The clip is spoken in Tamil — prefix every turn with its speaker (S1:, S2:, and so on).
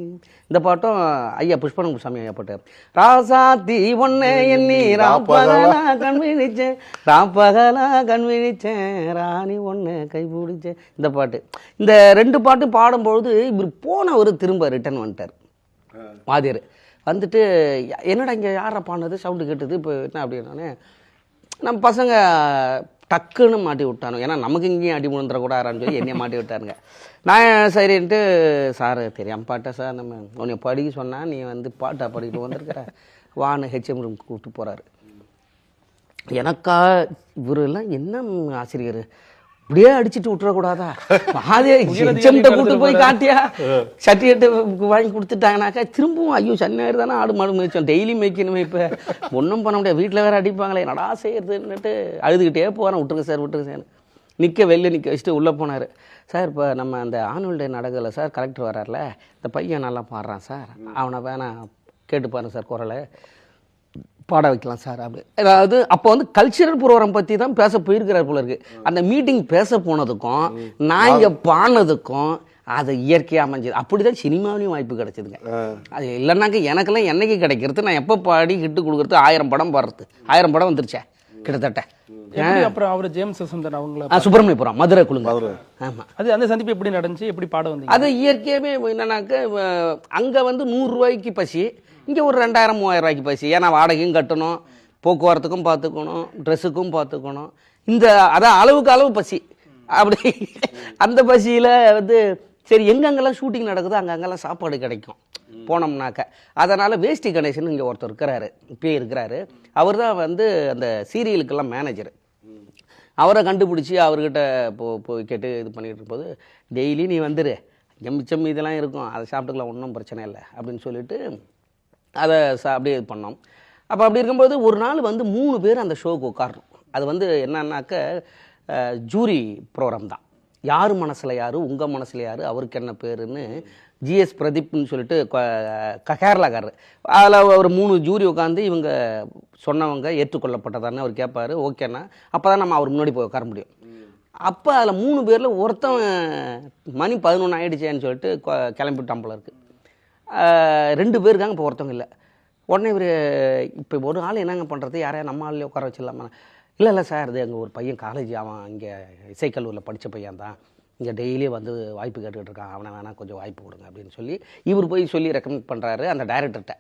S1: இந்த பாட்டும் ஐயா புஷ்பனம் சாமி ஐயா பாட்டு. ராசாத்தி ஒன்ன எண்ணி ராப்பகலா கண்விழிச்சேன், ராப்பகலா கண்விழிச்சேன், ராணி ஒன்ன கைபிடிச்சேன். இந்த பாட்டு, இந்த ரெண்டு பாட்டு பாடும்பொழுது இவர் போனவர் திரும்ப ரிட்டர்ன் வந்துட்டார். வாதியர் வந்துட்டு, என்னடா இங்கே யாரை பாடினது சவுண்டு கேட்டது, இப்போ என்ன அப்படின்னானே நம்ம பசங்க டக்குன்னு மாட்டி விட்டானோ, ஏன்னா நமக்கு இங்கேயும் அடி முழுந்துடக்கூடாதான்னு சொல்லி என்னைய மாட்டி விட்டாருங்க. நான் சரின்ட்டு, சார் தெரியாமல் பாட்டா சார், நம்ம உன்னை படிக்க சொன்னால் நீ வந்து பாட்டா படிக்கிட்டு வந்திருக்கிற வான்னு ஹெச்எம் ரூம் கூப்பிட்டு போகிறாரு. எனக்கா இவரெல்லாம் என்ன ஆசிரியர் இப்படியே அடிச்சுட்டு விட்டுறக்கூடாதா, ஹெச்எம்கிட்ட கூப்பிட்டு போய் காட்டியா சர்டிஃபிகேட்டு வாங்கி கொடுத்துட்டாங்கனாக்கா திரும்பவும் ஐயோ சன்னாயிரம் தானே ஆடு மாடு மேய்ச்சோம், டெய்லி மேய்க்கணுமே, இப்போ ஒன்றும் பண்ண முடியாது, வீட்டில் வேறு அடிப்பாங்களே, நடா செய்யறதுன்னுட்டு அழுதுகிட்டே போகிறேன். விட்டுருங்க சார் விட்டுருங்க சார். வெளில நிற்க வச்சுட்டு உள்ளே போனார். சார் இப்போ நம்ம அந்த ஆனுவல் டே நடக்கல சார், கலெக்டர் வர்றார்ல, இந்த பையன் நல்லா பாடுறான் சார், அவனை வேணா கேட்டு பாருங்க சார், குரலை பாட வைக்கலாம் சார் அப்படி. அதாவது அப்போ வந்து கல்ச்சரல் ப்ரோக்ராம் பற்றி தான் பேச போயிருக்கிறார் போல இருக்கு. அந்த மீட்டிங் பேச போனதுக்கும் நான் இங்கே பாடினதுக்கும் அது இயற்கையாக அமைஞ்சது. அப்படிதான் சினிமாவிலையும் வாய்ப்பு கிடைச்சதுங்க. அது இல்லைன்னாக்க எனக்கெல்லாம் என்னைக்கு கிடைக்கிறது, நான் எப்போ பாடி ஹிட்டு கொடுக்குறது, 1000 படம் பாடுறது, 1000 படம் வந்துருச்சே கிட்டத்தட்ட.
S2: அப்புறம் அவர் ஜேம்ஸ் வசந்தன் அவங்கள
S1: சுப்பிரமணியபுரம் மதுரை குழுங்க.
S2: ஆமாம், அது அந்த சந்திப்பு எப்படி நடந்துச்சு, எப்படி பாட வந்தீங்க?
S1: அது இயற்கையாகவே என்னன்னாக்க, அங்கே வந்து 100 ரூபாய்க்கு பசி, இங்கே ஒரு 2000 3000 ரூபாய்க்கு பசி. ஏன்னா வாடகையும் கட்டணும், போக்குவரத்துக்கும் பார்த்துக்கணும், ட்ரெஸ்ஸுக்கும் பார்த்துக்கணும், இந்த அதான் அளவுக்கு அளவு பசி. அப்படி அந்த பசியில் வந்து சரி எங்கெங்கெல்லாம் ஷூட்டிங் நடக்குதோ அங்கங்கெல்லாம் சாப்பாடு கிடைக்கும் போனோம்னாக்க. அதனால் வேஷ்டி கணேசன் இங்கே ஒருத்தர் இருக்கிறாரு, இப்பயே இருக்கிறாரு. அவர் தான் வந்து அந்த சீரியலுக்கெல்லாம் மேனேஜர். அவரை கண்டுபிடிச்சி அவர்கிட்ட போய் கேட்டு இது பண்ணிகிட்டு இருக்கும்போது, டெய்லி நீ வந்துடு, மிச்சம் இதெல்லாம் இருக்கும், அதை சாப்பிட்டுக்கலாம், ஒன்றும் பிரச்சனை இல்லை அப்படின்னு சொல்லிட்டு அதை அப்படியே இது பண்ணோம். அப்போ அப்படி இருக்கும்போது ஒரு நாள் வந்து 3 பேர் அந்த ஷோவுக்கு உட்காரணும். அது வந்து என்னன்னாக்க ஜூரி ப்ரோக்ராம் தான். யார் மனசில் யார், உங்கள் மனசில் யார், அவருக்கு என்ன பேருன்னு ஜிஎஸ் பிரதீப்னு சொல்லிட்டு கேரளாக்காரர், அதில் ஒரு 3 ஜூரி உட்காந்து இவங்க சொன்னவங்க ஏற்றுக்கொள்ளப்பட்டதான்னு அவர் கேட்பார். ஓகேண்ணா, அப்போ தான் நம்ம அவர் முன்னாடி போய் உட்கார முடியும். அப்போ அதில் 3 பேரில் ஒருத்தன் மணி 11 ஆகிடுச்சேன்னு சொல்லிட்டு கிளம்பிவிட்டான் போல இருக்குது. 2 பேர் இருக்காங்க, இப்போ ஒருத்தவங்க இல்லை. உடனே இவர் இப்போ ஒரு ஆள் என்னங்க பண்ணுறது, யாரையா நம்ம ஆள்லேயே உட்கார வச்சிடலாமா? இல்லை சார், அது அங்கே ஒரு பையன் காலேஜ், அவன் இங்கே இசைக்கல்லூரில் படித்த பையன் தான், இங்கே டெய்லியே வந்து வாய்ப்பு கேட்டுக்கிட்டு இருக்கான், அவனை வேணால் கொஞ்சம் வாய்ப்பு கொடுங்க அப்படின்னு சொல்லி இவர் போய் சொல்லி ரெக்கமெண்ட் பண்ணுறாரு அந்த டைரக்டர்கிட்ட.